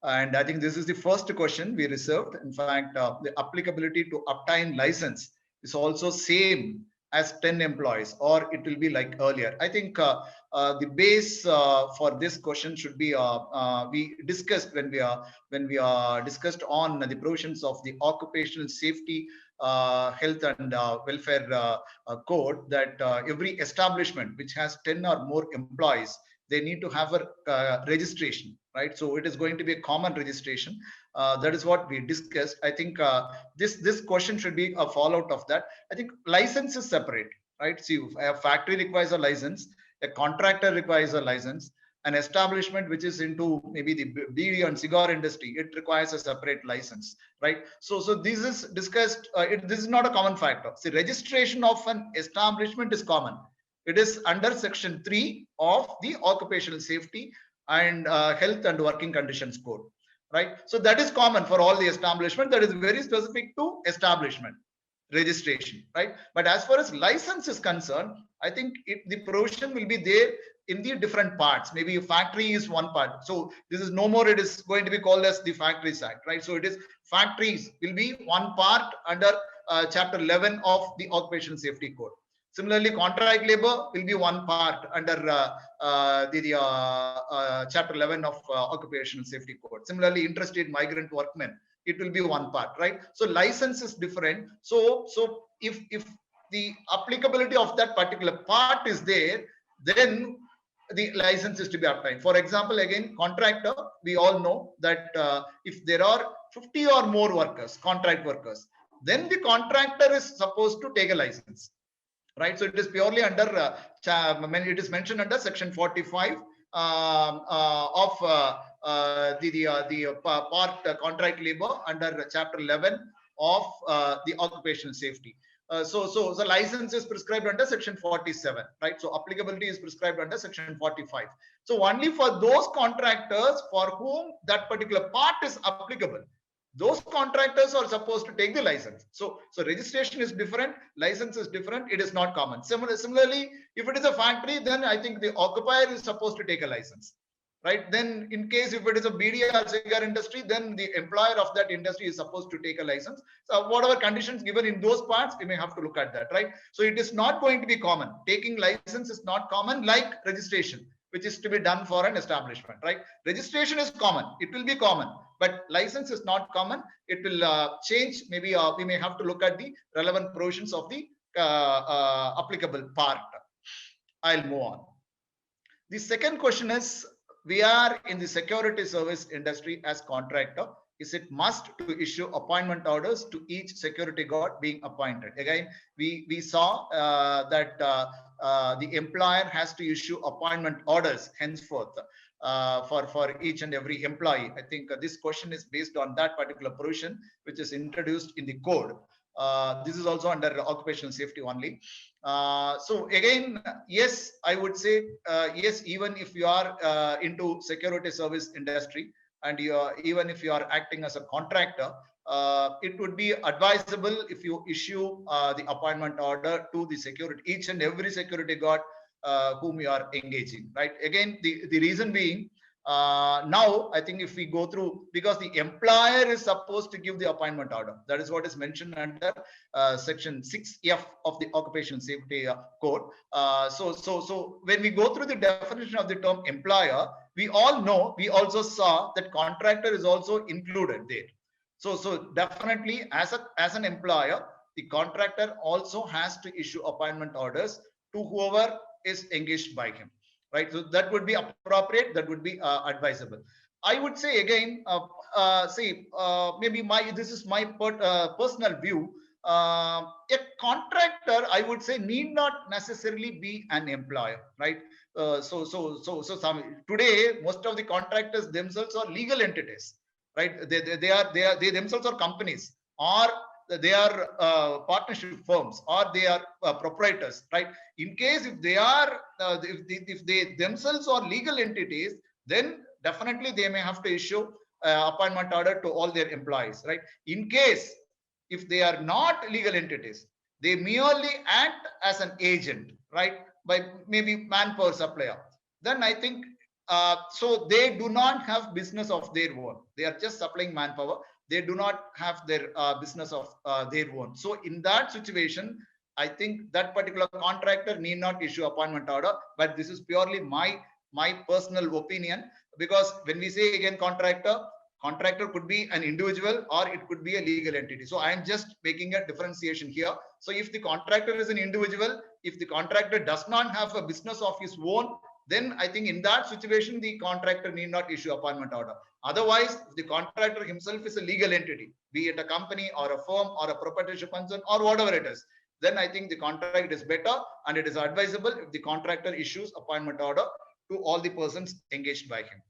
And I think this is the first question we reserved. In fact, the applicability to obtain license is also same as 10 employees, or it will be like earlier. I think the base for this question should be we discussed when we discussed on the provisions of the occupational safety health and welfare code, that every establishment which has 10 or more employees, they need to have a registration, right? So it is going to be a common registration. That is what we discussed. I think this question should be a fallout of that. I think license is separate, right? See, a factory requires a license, a contractor requires a license, an establishment which is into maybe the beer and cigar industry, it requires a separate license, right? So this is discussed. This is not a common factor. See, registration of an establishment is common. It is under section 3 of the occupational safety and health and working conditions code, right? So that is common for all the establishment. That is very specific to establishment registration, right? But as far as license is concerned, I think the provision will be there in the different parts. Maybe a factory is one part. So this is no more, it is going to be called as the Factories Act, right? So it is factories will be one part under chapter 11 of the occupational safety code. Similarly, contract labor will be one part under chapter 11 of occupational safety code. Similarly, interstate migrant workmen, it will be one part, right? So license is different. So if the applicability of that particular part is there, then the license is to be obtained. For example, again, contractor, we all know that if there are 50 or more workers, contract workers, then the contractor is supposed to take a license, right? So it is purely under it is mentioned under section 45 of the part contract labor under chapter 11 of the occupational safety. So the license is prescribed under section 47, right? So applicability is prescribed under section 45. So only for those contractors for whom that particular part is applicable, those contractors are supposed to take the license. So registration is different, license is different, it is not common. Similarly, if it is a factory, then I think the occupier is supposed to take a license, right? Then in case if it is a BD or cigar industry, then the employer of that industry is supposed to take a license. So whatever conditions given in those parts, we may have to look at that, right? So it is not going to be common. Taking license is not common like registration, which is to be done for an establishment, right? Registration is common, it will be common, but license is not common. It will change. Maybe we may have to look at the relevant provisions of the applicable part. I'll move on. The second question is, we are in the security service industry as contractor. Is it must to issue appointment orders to each security guard being appointed? Again, we saw that the employer has to issue appointment orders henceforth for each and every employee. I think this question is based on that particular provision which is introduced in the code. This is also under occupational safety only. So again, yes, I would say yes, even if you are into security service industry and even if you are acting as a contractor, it would be advisable if you issue the appointment order to the security, each and every security guard whom you are engaging, right? Again, the reason being, now I think if we go through, because the employer is supposed to give the appointment order, that is what is mentioned under section 6F of the occupational safety code. So when we go through the definition of the term employer, we all know, we also saw that contractor is also included there. So definitely as an employer, the contractor also has to issue appointment orders to whoever is engaged by him, right? So that would be appropriate, that would be advisable. I would say again, maybe this is my personal view. A contractor, I would say, need not necessarily be an employer, right? Today most of the contractors themselves are legal entities, right? They themselves are companies, or they are partnership firms, or they are proprietors, right? In case if they are if they themselves are legal entities, then definitely they may have to issue appointment order to all their employees, right? In case if they are not legal entities, they merely act as an agent, right, by maybe manpower supplier, then I think so they do not have business of their own. They are just supplying manpower. They do not have their business of their own. So in that situation, I think that particular contractor need not issue appointment order. But this is purely my personal opinion, because when we say again contractor could be an individual or it could be a legal entity. So I am just making a differentiation here. So if the contractor is an individual, if the contractor does not have a business of his own, then I think in that situation, the contractor need not issue appointment order. Otherwise, if the contractor himself is a legal entity, be it a company or a firm or a proprietorship concern or whatever it is, then I think the contract is better, and it is advisable if the contractor issues appointment order to all the persons engaged by him.